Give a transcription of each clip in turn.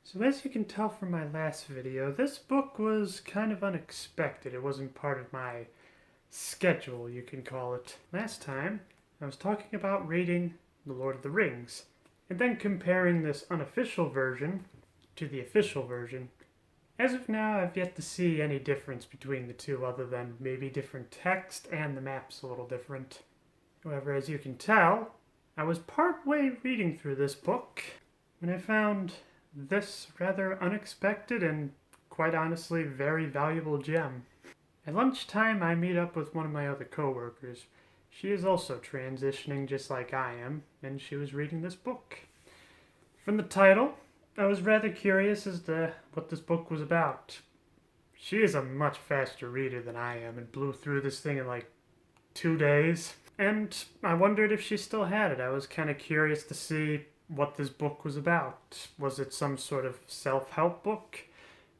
So as you can tell from my last video, this book was kind of unexpected. It wasn't part of my schedule, you can call it. Last time, I was talking about reading The Lord of the Rings, and then comparing this unofficial version to the official version. As of now, I've yet to see any difference between the two other than maybe different text and the map's a little different. However, as you can tell, I was partway reading through this book when I found this rather unexpected and, quite honestly, very valuable gem. At lunchtime, I meet up with one of my other coworkers. She is also transitioning just like I am, and she was reading this book. From the title, I was rather curious as to what this book was about. She is a much faster reader than I am and blew through this thing in like 2 days. And I wondered if she still had it. I was kind of curious to see what this book was about. Was it some sort of self-help book?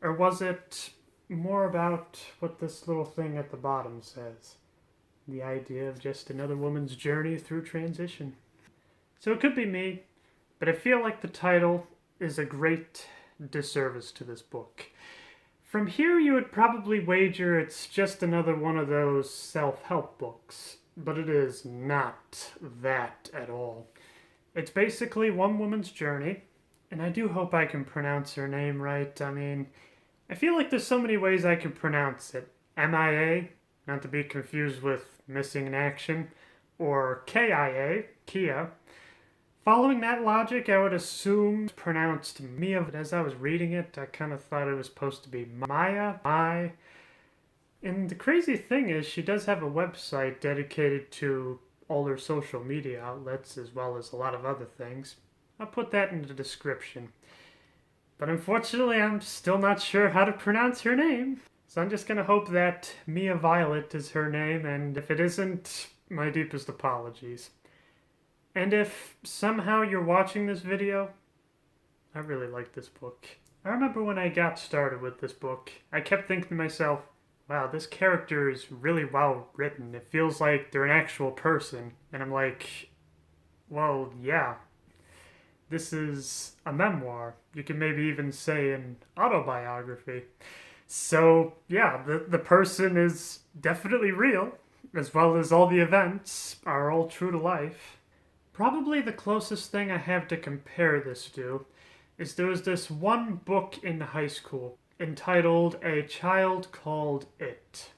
Or was it more about what this little thing at the bottom says? The idea of just another woman's journey through transition. So it could be me, but I feel like the title is a great disservice to this book. From here you would probably wager it's just another one of those self-help books, but it is not that at all. It's basically one woman's journey, and I do hope I can pronounce her name right. I feel like there's so many ways I can pronounce it. M-I-A, not to be confused with Missing in Action, or K-I-A, Kia. Following that logic, I would assume it's pronounced Mia, but as I was reading it, I kind of thought it was supposed to be Maya, Mai. And the crazy thing is, she does have a website dedicated to all her social media outlets, as well as a lot of other things. I'll put that in the description. But unfortunately, I'm still not sure how to pronounce her name. So I'm just gonna hope that Mia Violet is her name, and if it isn't, my deepest apologies. And if somehow you're watching this video, I really like this book. I remember when I got started with this book, I kept thinking to myself, wow, this character is really well written. It feels like they're an actual person. And I'm like, well, yeah. This is a memoir. You can maybe even say an autobiography. So, yeah, the person is definitely real, as well as all the events are all true to life. Probably the closest thing I have to compare this to is there was this one book in high school entitled A Child Called It.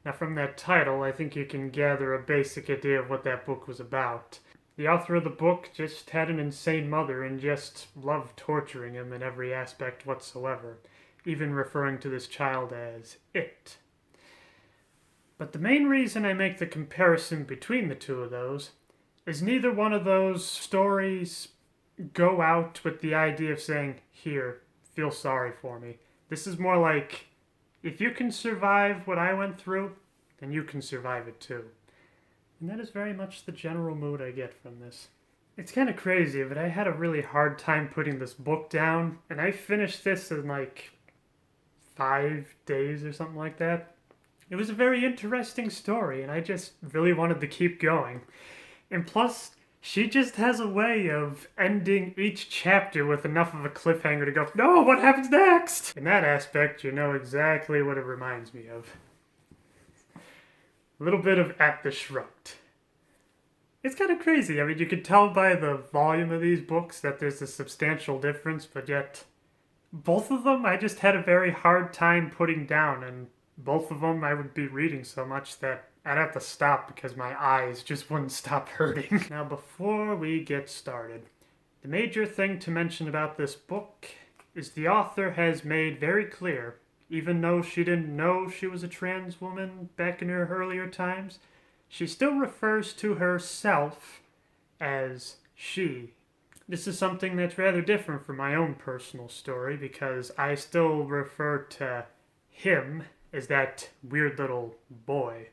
Now from that title, I think you can gather a basic idea of what that book was about. The author of the book just had an insane mother and just loved torturing him in every aspect whatsoever, even referring to this child as It. But the main reason I make the comparison between the two of those is neither one of those stories go out with the idea of saying, here, feel sorry for me. This is more like, if you can survive what I went through, then you can survive it too. And that is very much the general mood I get from this. It's kind of crazy, but I had a really hard time putting this book down, and I finished this in like 5 days or something like that. It was a very interesting story, and I just really wanted to keep going. And plus, she just has a way of ending each chapter with enough of a cliffhanger to go, no, what happens next? In that aspect, you know exactly what it reminds me of. A little bit of At the Shrugged. It's kind of crazy. I mean, you can tell by the volume of these books that there's a substantial difference, but yet both of them I just had a very hard time putting down, and both of them I would be reading so much that I'd have to stop because my eyes just wouldn't stop hurting. Now, before we get started, the major thing to mention about this book is the author has made very clear, even though she didn't know she was a trans woman back in her earlier times, she still refers to herself as she. This is something that's rather different from my own personal story because I still refer to him as that weird little boy.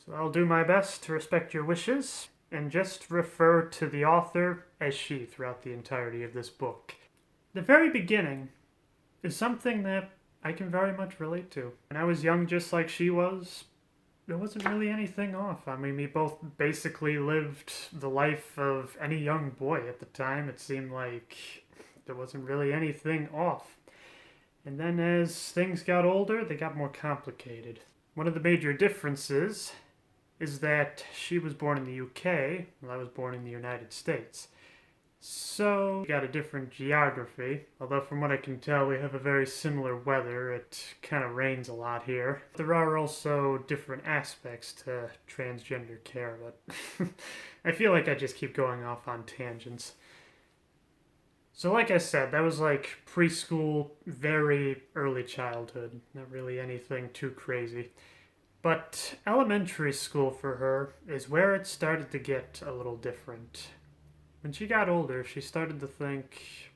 So I'll do my best to respect your wishes and just refer to the author as she throughout the entirety of this book. The very beginning is something that I can very much relate to. When I was young just like she was, there wasn't really anything off. I mean, we both basically lived the life of any young boy at the time. It seemed like there wasn't really anything off. And then as things got older, they got more complicated. One of the major differences is that she was born in the UK, while I was born in the United States. So, we got a different geography, although from what I can tell, we have a very similar weather. It kind of rains a lot here. There are also different aspects to transgender care, but I feel like I just keep going off on tangents. So like I said, that was like preschool, very early childhood. Not really anything too crazy. But elementary school for her is where it started to get a little different. When she got older, she started to think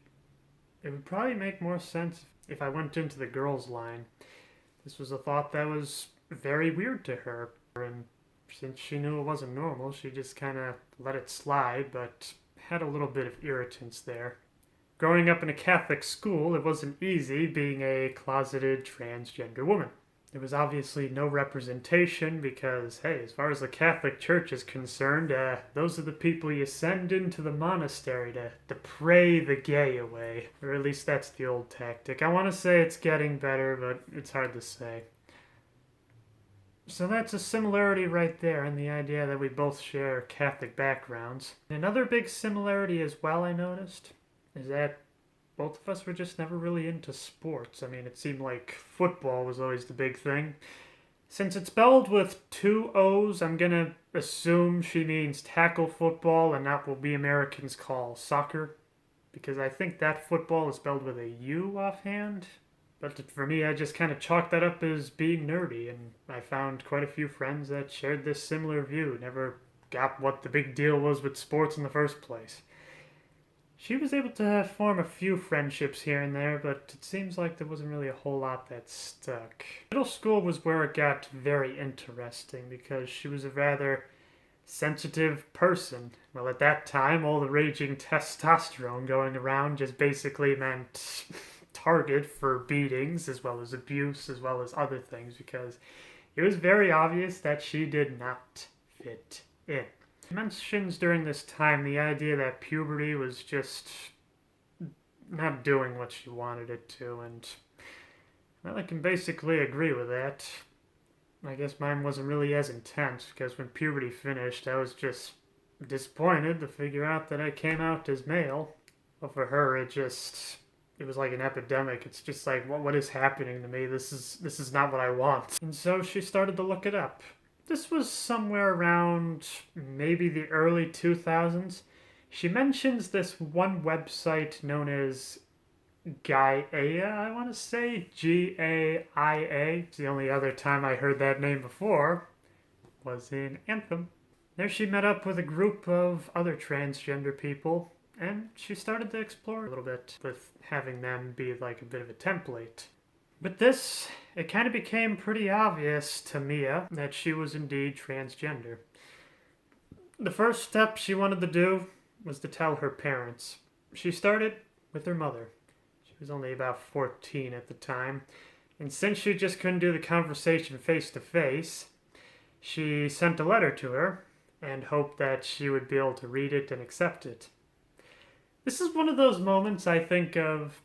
it would probably make more sense if I went into the girls' line. This was a thought that was very weird to her, and since she knew it wasn't normal, she just kind of let it slide, but had a little bit of irritants there. Growing up in a Catholic school, it wasn't easy being a closeted transgender woman. There was obviously no representation because, hey, as far as the Catholic Church is concerned, those are the people you send into the monastery to pray the gay away. Or at least that's the old tactic. I want to say it's getting better, but it's hard to say. So that's a similarity right there in the idea that we both share Catholic backgrounds. Another big similarity as well I noticed is that both of us were just never really into sports. I mean, it seemed like football was always the big thing. Since it's spelled with two O's, I'm gonna assume she means tackle football and not what we Americans call soccer. Because I think that football is spelled with a U offhand. But for me, I just kind of chalked that up as being nerdy, and I found quite a few friends that shared this similar view, never got what the big deal was with sports in the first place. She was able to form a few friendships here and there, but it seems like there wasn't really a whole lot that stuck. Middle school was where it got very interesting because she was a rather sensitive person. Well, at that time, all the raging testosterone going around just basically meant target for beatings as well as abuse as well as other things because it was very obvious that she did not fit in. Mentions during this time the idea that puberty was just not doing what she wanted it to, and well, I can basically agree with that. I guess mine wasn't really as intense because when puberty finished, I was just disappointed to figure out that I came out as male. But for her, it was like an epidemic. It's just like, what is happening to me? This is not what I want. And so she started to look it up. This was somewhere around maybe the early 2000s. She mentions this one website known as Gaia, I want to say. Gaia. The only other time I heard that name before was in Anthem. There she met up with a group of other transgender people, and she started to explore a little bit with having them be like a bit of a template. With this, it kind of became pretty obvious to Mia that she was indeed transgender. The first step she wanted to do was to tell her parents. She started with her mother. She was only about 14 at the time, and since she just couldn't do the conversation face to face, she sent a letter to her and hoped that she would be able to read it and accept it. This is one of those moments I think of.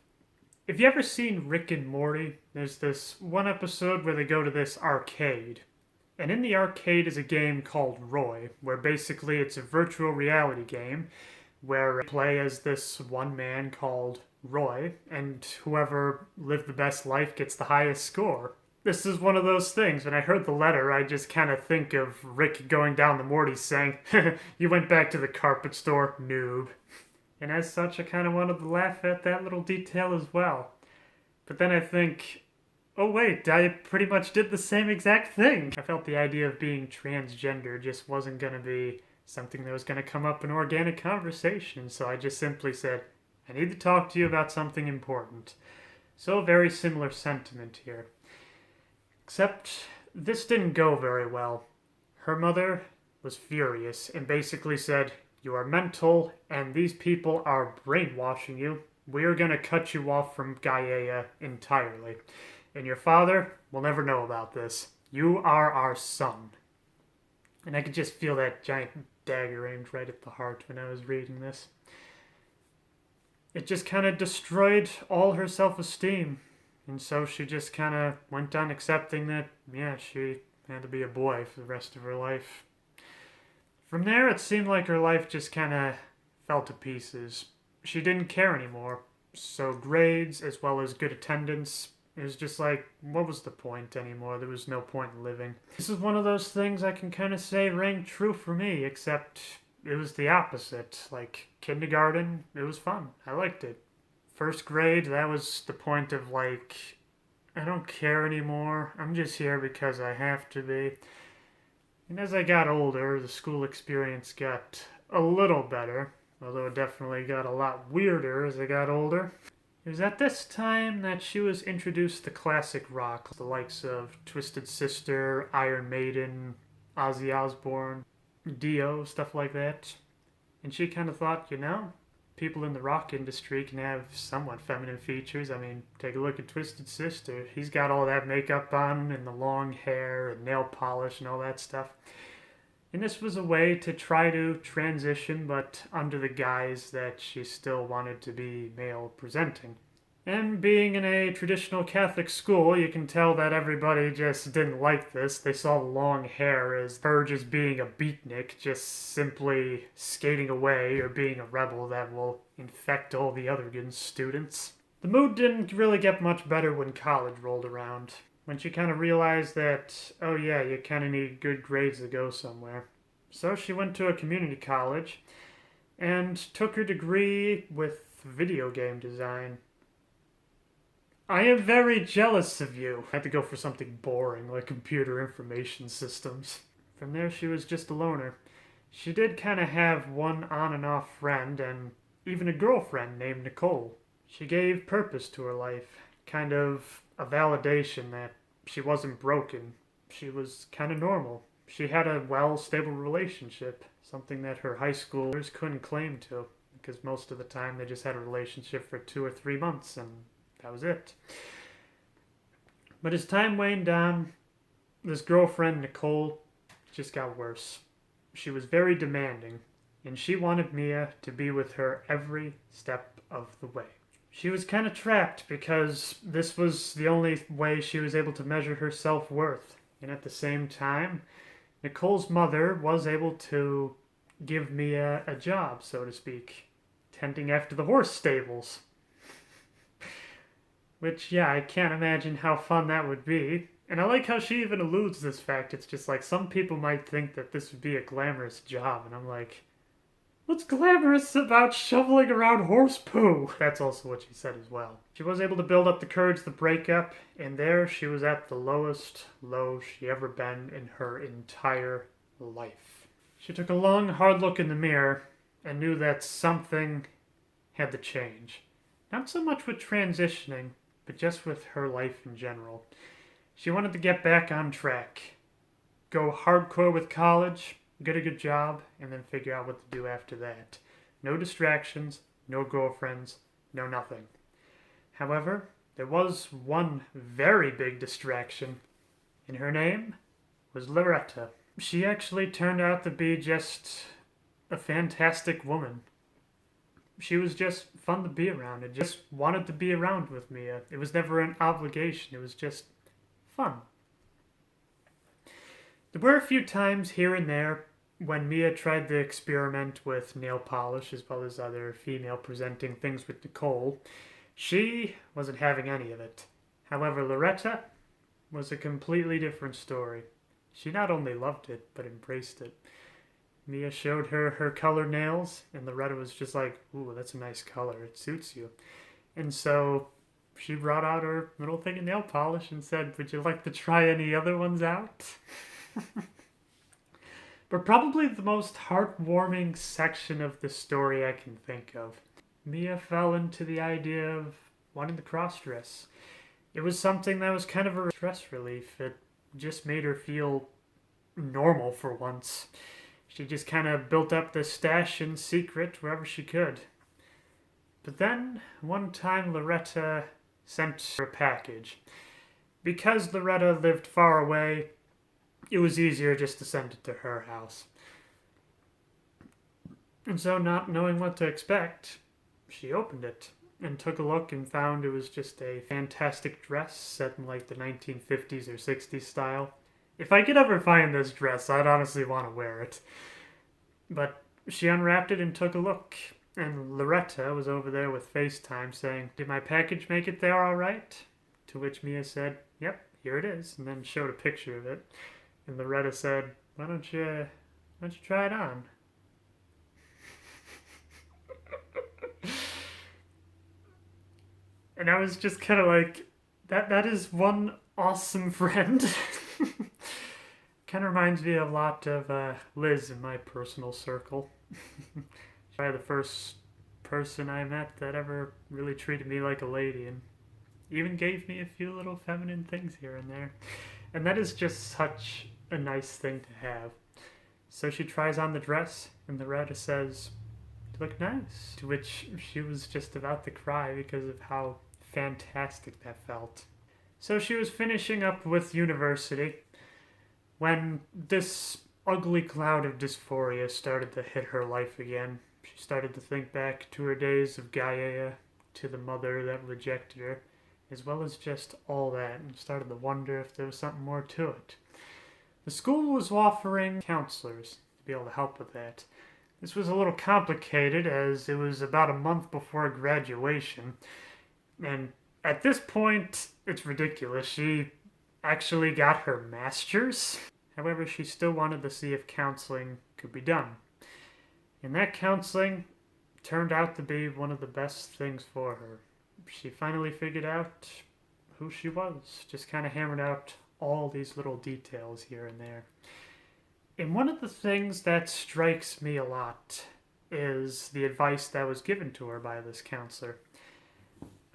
Have you ever seen Rick and Morty? There's this one episode where they go to this arcade. And in the arcade is a game called Roy, where basically it's a virtual reality game where you play as this one man called Roy, and whoever lived the best life gets the highest score. This is one of those things. When I heard the letter, I just kind of think of Rick going down the Morty saying, "You went back to the carpet store, noob." And as such, I kind of wanted to laugh at that little detail as well. But then I think, oh wait, I pretty much did the same exact thing. I felt the idea of being transgender just wasn't going to be something that was going to come up in organic conversation, so I just simply said, I need to talk to you about something important. So a very similar sentiment here. Except this didn't go very well. Her mother was furious and basically said, "You are mental, and these people are brainwashing you. We are going to cut you off from Gaia entirely. And your father will never know about this. You are our son." And I could just feel that giant dagger aimed right at the heart when I was reading this. It just kind of destroyed all her self-esteem. And so she just kind of went on accepting that, yeah, she had to be a boy for the rest of her life. From there, it seemed like her life just kind of fell to pieces. She didn't care anymore. So grades, as well as good attendance, it was just like, what was the point anymore? There was no point in living. This is one of those things I can kind of say rang true for me, except it was the opposite. Like, kindergarten, it was fun. I liked it. First grade, that was the point of like, I don't care anymore. I'm just here because I have to be. And as I got older, the school experience got a little better, although it definitely got a lot weirder as I got older. It was at this time that she was introduced to classic rock, the likes of Twisted Sister, Iron Maiden, Ozzy Osbourne, Dio, stuff like that. And she kind of thought, people in the rock industry can have somewhat feminine features. I mean, take a look at Twisted Sister. He's got all that makeup on and the long hair and nail polish and all that stuff. And this was a way to try to transition, but under the guise that she still wanted to be male presenting. And being in a traditional Catholic school, you can tell that everybody just didn't like this. They saw the long hair as her just being a beatnik, just simply skating away or being a rebel that will infect all the other good students. The mood didn't really get much better when college rolled around. When she kind of realized that, oh yeah, you kind of need good grades to go somewhere. So she went to a community college and took her degree with video game design. I am very jealous of you. I had to go for something boring like computer information systems. From there, she was just a loner. She did kind of have one on and off friend and even a girlfriend named Nicole. She gave purpose to her life, kind of a validation that she wasn't broken. She was kind of normal. She had a stable relationship, something that her high schoolers couldn't claim to, because most of the time they just had a relationship for 2 or 3 months and that was it. But as time waned on, this girlfriend, Nicole, just got worse. She was very demanding, and she wanted Mia to be with her every step of the way. She was kind of trapped because this was the only way she was able to measure her self-worth. And at the same time, Nicole's mother was able to give Mia a job, so to speak, tending after the horse stables. Which, yeah, I can't imagine how fun that would be. And I like how she even alludes this fact. It's just like, some people might think that this would be a glamorous job. And I'm like, what's glamorous about shoveling around horse poo? That's also what she said as well. She was able to build up the courage to break up. And there she was at the lowest low she ever been in her entire life. She took a long, hard look in the mirror and knew that something had to change. Not so much with transitioning, but just with her life in general. She wanted to get back on track, go hardcore with college, get a good job, and then figure out what to do after that. No distractions, no girlfriends, no nothing. However, there was one very big distraction, and her name was Loretta. She actually turned out to be just a fantastic woman. She was just fun to be around. I just wanted to be around with Mia. It was never an obligation. It was just fun. There were a few times here and there when Mia tried to experiment with nail polish as well as other female presenting things with Nicole. She wasn't having any of it. However, Loretta was a completely different story. She not only loved it, but embraced it. Mia showed her her colored nails, and Loretta was just like, ooh, that's a nice color. It suits you. And so she brought out her little thing of nail polish and said, would you like to try any other ones out? But probably the most heartwarming section of the story I can think of. Mia fell into the idea of wanting to cross-dress. It was something that was kind of a stress relief. It just made her feel normal for once. She just kind of built up this stash in secret wherever she could. But then, one time Loretta sent her a package. Because Loretta lived far away, it was easier just to send it to her house. And so, not knowing what to expect, she opened it and took a look and found it was just a fantastic dress set in like the 1950s or 60s style. If I could ever find this dress, I'd honestly want to wear it. But she unwrapped it and took a look. And Loretta was over there with FaceTime saying, "Did my package make it there all right?" To which Mia said, "Yep, here it is," and then showed a picture of it. And Loretta said, why don't you try it on?" And I was just kind of like, that is one awesome friend. Kind of reminds me a lot of Liz in my personal circle. She's probably the first person I met that ever really treated me like a lady and even gave me a few little feminine things here and there. And that is just such a nice thing to have. So she tries on the dress, and Loretta says, "You look nice." To which she was just about to cry because of how fantastic that felt. So she was finishing up with university when this ugly cloud of dysphoria started to hit her life again. She started to think back to her days of Gaia, to the mother that rejected her, as well as just all that, and started to wonder if there was something more to it. The school was offering counselors to be able to help with that. This was a little complicated as it was about a month before graduation, and at this point, it's ridiculous. She actually got her master's. However, she still wanted to see if counseling could be done. And that counseling turned out to be one of the best things for her. She finally figured out who she was, just kind of hammered out all these little details here and there. And one of the things that strikes me a lot is the advice that was given to her by this counselor.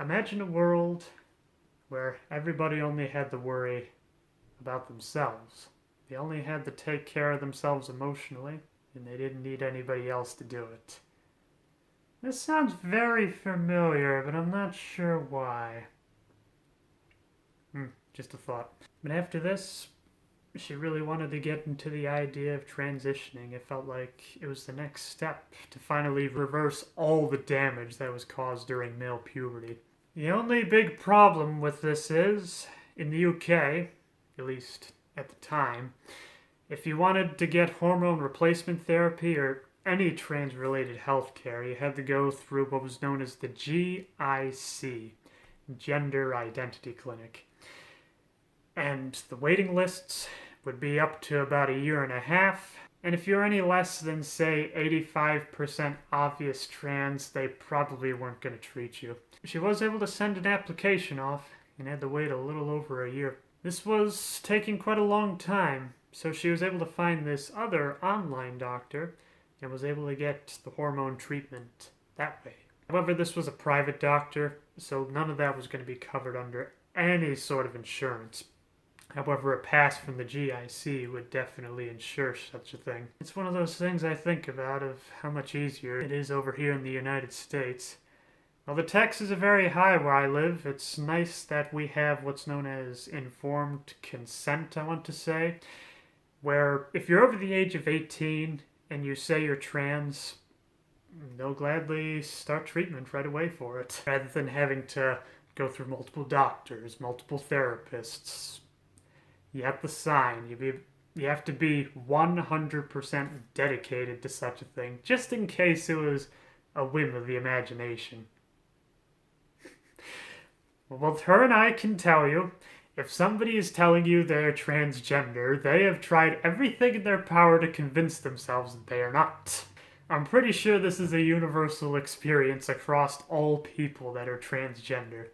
Imagine a world where everybody only had to worry about themselves. They only had to take care of themselves emotionally, and they didn't need anybody else to do it. This sounds very familiar, but I'm not sure why. Just a thought. But after this, she really wanted to get into the idea of transitioning. It felt like it was the next step to finally reverse all the damage that was caused during male puberty. The only big problem with this is, in the UK, at least at the time, if you wanted to get hormone replacement therapy or any trans-related health care, you had to go through what was known as the GIC, Gender Identity Clinic. And the waiting lists would be up to about a year and a half. And if you're any less than, say, 85% obvious trans, they probably weren't going to treat you. She was able to send an application off and had to wait a little over a year. This was taking quite a long time, so she was able to find this other online doctor and was able to get the hormone treatment that way. However, this was a private doctor, so none of that was going to be covered under any sort of insurance. However, a pass from the GIC would definitely ensure such a thing. It's one of those things I think about of how much easier it is over here in the United States. While the taxes are very high where I live, it's nice that we have what's known as informed consent, I want to say, where if you're over the age of 18 and you say you're trans, they'll gladly start treatment right away for it, rather than having to go through multiple doctors, multiple therapists. You have to sign. You have to be 100% dedicated to such a thing, just in case it was a whim of the imagination. Well, both her and I can tell you, if somebody is telling you they're transgender, they have tried everything in their power to convince themselves that they are not. I'm pretty sure this is a universal experience across all people that are transgender.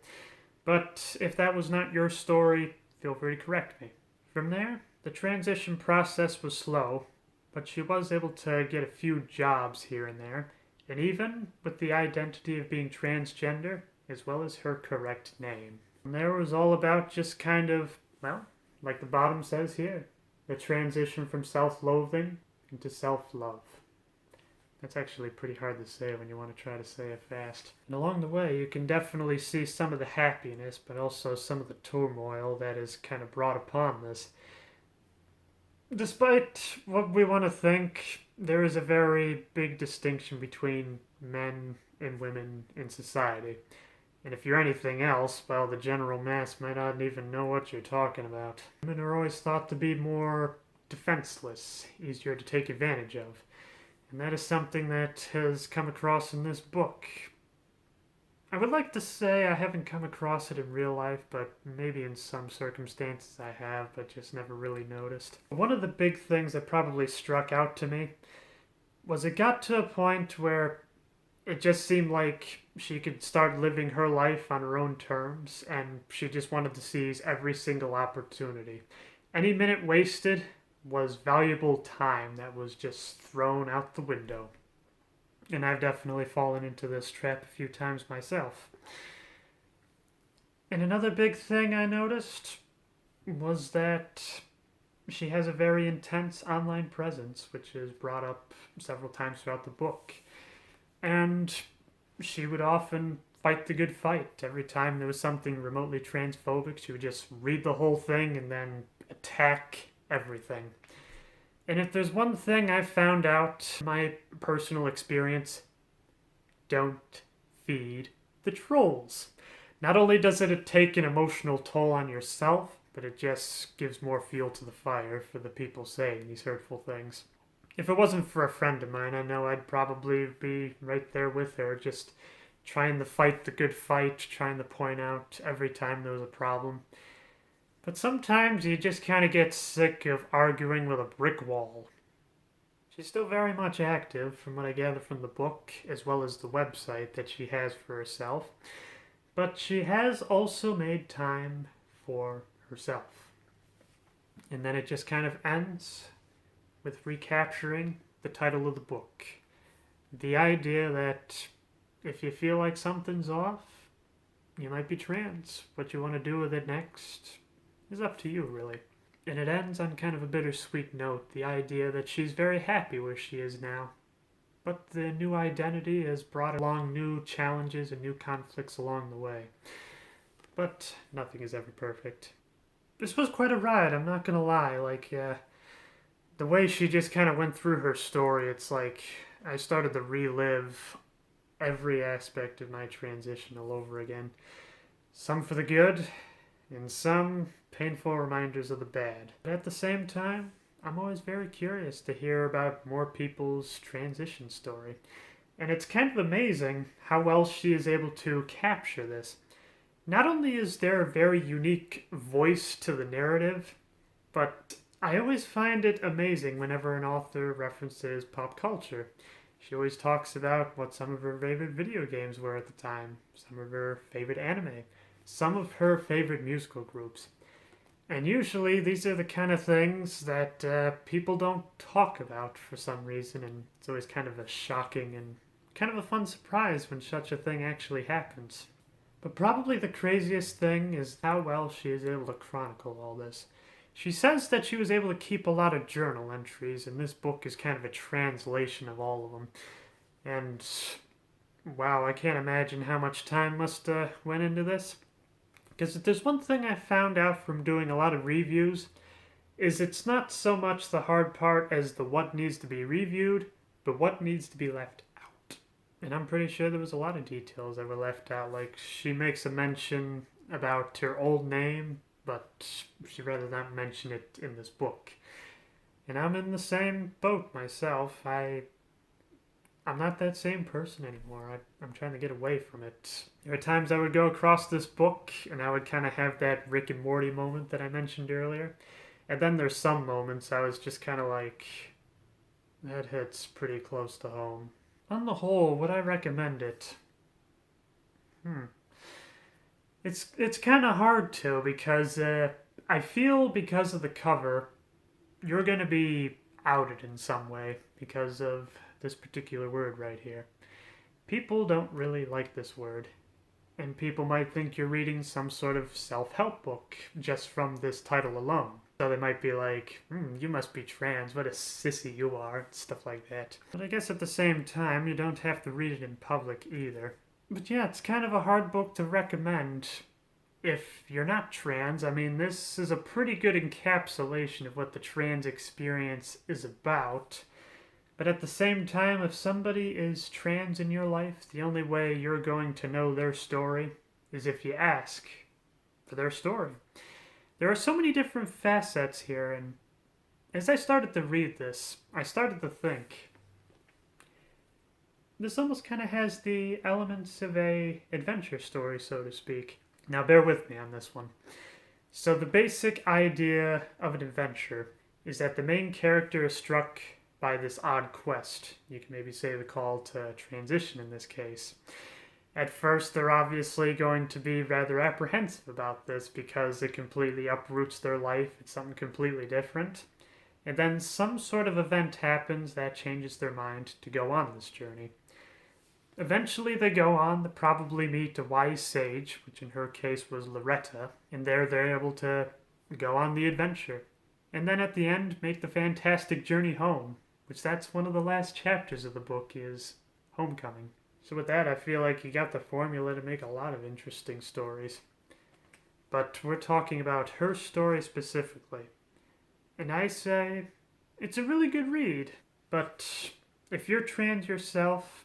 But if that was not your story, feel free to correct me. From there, the transition process was slow, but she was able to get a few jobs here and there, and even with the identity of being transgender, as well as her correct name. And there was all about just kind of, well, like the bottom says here, the transition from self-loathing into self-love. That's actually pretty hard to say when you want to try to say it fast. And along the way, you can definitely see some of the happiness, but also some of the turmoil that is kind of brought upon this. Despite what we want to think, there is a very big distinction between men and women in society. And if you're anything else, well, the general mass might not even know what you're talking about. Women are always thought to be more defenseless, easier to take advantage of. And that is something that has come across in this book. I would like to say I haven't come across it in real life, but maybe in some circumstances I have, but just never really noticed. One of the big things that probably struck out to me was it got to a point where it just seemed like she could start living her life on her own terms, and she just wanted to seize every single opportunity. Any minute wasted was valuable time that was just thrown out the window. And I've definitely fallen into this trap a few times myself. And another big thing I noticed was that she has a very intense online presence, which is brought up several times throughout the book. And she would often fight the good fight. Every time there was something remotely transphobic, she would just read the whole thing and then attack everything. And if there's one thing I've found out, my personal experience, don't feed the trolls. Not only does it take an emotional toll on yourself, but it just gives more fuel to the fire for the people saying these hurtful things. If it wasn't for a friend of mine, I know I'd probably be right there with her, just trying to fight the good fight, trying to point out every time there was a problem. But sometimes you just kind of get sick of arguing with a brick wall. She's still very much active, from what I gather from the book, as well as the website that she has for herself. But she has also made time for herself. And then it just kind of ends with recapturing the title of the book. The idea that if you feel like something's off, you might be trans. What you want to do with it next is up to you, really. And it ends on kind of a bittersweet note, the idea that she's very happy where she is now. But the new identity has brought along new challenges and new conflicts along the way. But nothing is ever perfect. This was quite a ride, I'm not gonna lie. The way she just kind of went through her story, it's like I started to relive every aspect of my transition all over again. Some for the good, and some painful reminders of the bad. But at the same time, I'm always very curious to hear about more people's transition story. And it's kind of amazing how well she is able to capture this. Not only is there a very unique voice to the narrative, but I always find it amazing whenever an author references pop culture. She always talks about what some of her favorite video games were at the time, some of her favorite anime, some of her favorite musical groups. And usually these are the kind of things that people don't talk about for some reason, and it's always kind of a shocking and kind of a fun surprise when such a thing actually happens. But probably the craziest thing is how well she is able to chronicle all this. She says that she was able to keep a lot of journal entries, and this book is kind of a translation of all of them. And wow, I can't imagine how much time must went into this. Because if there's one thing I found out from doing a lot of reviews, is it's not so much the hard part as the what needs to be reviewed, but what needs to be left out. And I'm pretty sure there was a lot of details that were left out. Like, she makes a mention about her old name, but she'd rather not mention it in this book. And I'm in the same boat myself. I'm not that same person anymore. I'm trying to get away from it. There are times I would go across this book and I would kind of have that Rick and Morty moment that I mentioned earlier. And then there's some moments I was just kind of like, that hits pretty close to home. On the whole, would I recommend it? It's kind of hard to, because I feel because of the cover, you're going to be outed in some way because of this particular word right here. People don't really like this word, and people might think you're reading some sort of self-help book just from this title alone. So they might be like, you must be trans, what a sissy you are, stuff like that. But I guess at the same time, you don't have to read it in public either. But yeah, it's kind of a hard book to recommend. if you're not trans, I mean, this is a pretty good encapsulation of what the trans experience is about. But at the same time, if somebody is trans in your life, the only way you're going to know their story is if you ask for their story. There are so many different facets here, and as I started to read this, I started to think this almost kind of has the elements of a adventure story, so to speak. Now bear with me on this one. So the basic idea of an adventure is that the main character is struck by this odd quest. You can maybe say the call to transition in this case. At first, they're obviously going to be rather apprehensive about this because it completely uproots their life. It's something completely different. And then some sort of event happens that changes their mind to go on this journey. Eventually, they go on to probably meet a wise sage, which in her case was Loretta, and there they're able to go on the adventure. And then at the end, make the fantastic journey home, which that's one of the last chapters of the book is homecoming. So with that, I feel like you got the formula to make a lot of interesting stories. But we're talking about her story specifically. And I say, it's a really good read. But if you're trans yourself,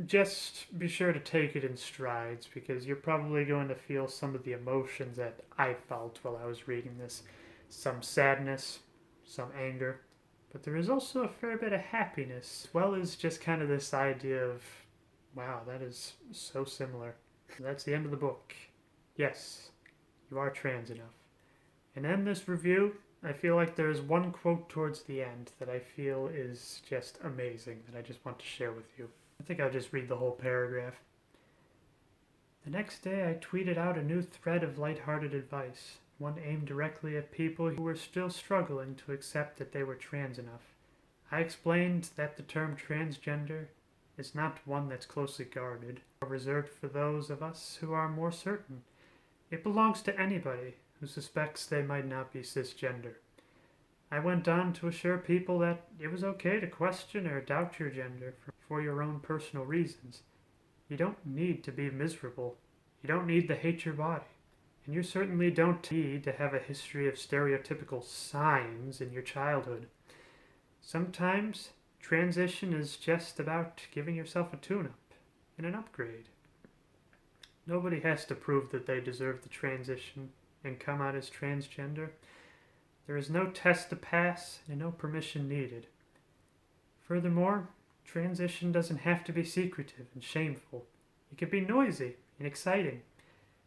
just be sure to take it in strides because you're probably going to feel some of the emotions that I felt while I was reading this. Some sadness, some anger, but there is also a fair bit of happiness, as well as just kind of this idea of, wow, that is so similar. And that's the end of the book. Yes, you are trans enough. And in this review, I feel like there's one quote towards the end that I feel is just amazing that I just want to share with you. I think I'll just read the whole paragraph. The next day, I tweeted out a new thread of lighthearted advice, one aimed directly at people who were still struggling to accept that they were trans enough. I explained that the term transgender is not one that's closely guarded or reserved for those of us who are more certain. It belongs to anybody who suspects they might not be cisgender. I went on to assure people that it was okay to question or doubt your gender for your own personal reasons. You don't need to be miserable. You don't need to hate your body. And you certainly don't need to have a history of stereotypical signs in your childhood. Sometimes transition is just about giving yourself a tune-up and an upgrade. Nobody has to prove that they deserve the transition and come out as transgender. There is no test to pass and no permission needed. Furthermore, transition doesn't have to be secretive and shameful. It can be noisy and exciting.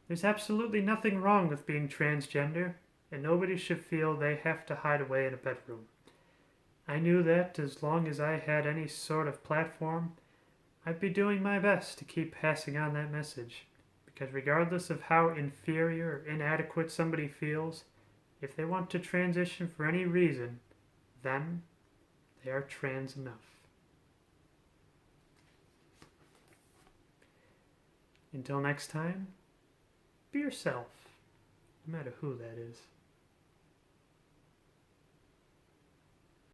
There's absolutely nothing wrong with being transgender, and nobody should feel they have to hide away in a bedroom. I knew that as long as I had any sort of platform, I'd be doing my best to keep passing on that message, because regardless of how inferior or inadequate somebody feels, if they want to transition for any reason, then they are trans enough. Until next time, be yourself, no matter who that is.